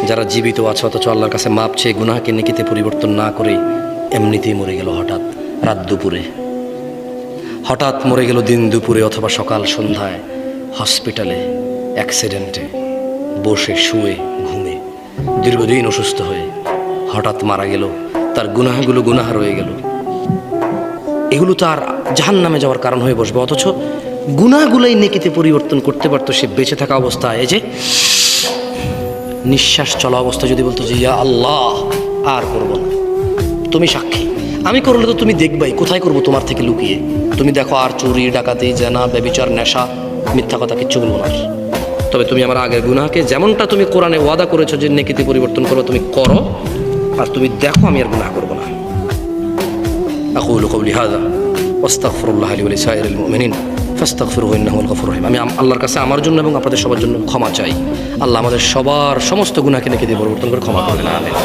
যারা জীবিত আছে অথচ আল্লাহর কাছে মাপ চেয়ে গুনাহকে নেকিতে পরিবর্তন না করে এমনিতেই মরে গেল হঠাৎ রাত দুপুরে, হঠাৎ মরে গেল দিন দুপুরে অথবা সকাল সন্ধ্যায়, হসপিটালে অ্যাক্সিডেন্টে, বসে শুয়ে ঘুমে, দীর্ঘদিন অসুস্থ হয়ে হঠাৎ মারা গেল। তার গুনাহগুলো গুনাহ রয়ে গেল, এগুলো তার জাহান্নামে যাওয়ার কারণ হয়ে বসবে। অথচ গুনাহগুলোই নেকিতে পরিবর্তন করতে পারতো সে বেঁচে থাকা অবস্থায়। এই যে নিঃশ্বাস চলা অবস্থা যদি বলতো যে ইয়া আল্লাহ আর করবো না, তুমি সাক্ষী, আমি করলে তো তুমি দেখবাই, কোথায় করবো তোমার থেকে লুকিয়ে, তুমি দেখো আর চুরি ডাকাতি জেনা ব্যভিচার নেশা মিথ্যা কথা কিচ্ছু বলবো না। তবে তুমি আমার আগের গুনাহকে যেমনটা তুমি কোরআনে ওয়াদা করেছো যে নেকিতে পরিবর্তন করো, তুমি করো, আর তুমি দেখো আমি আর গুনাহ করবো না। আকুলু কওলি হাযা ওয়াস্তাগফিরুল্লাহ লি ওয়া লিসাইরিল মুমিনিন ফাস্তাগফিরুহু ইন্নাহু আল গফুরুর রহিম। আমি আল্লাহর কাছে আমার জন্য এবং আপনাদের সবার জন্য ক্ষমা চাই। আল্লাহ আমাদের সবার সমস্ত গুনাহকে নেকিতে পরিবর্তন করে ক্ষমা করবেন। আমিন।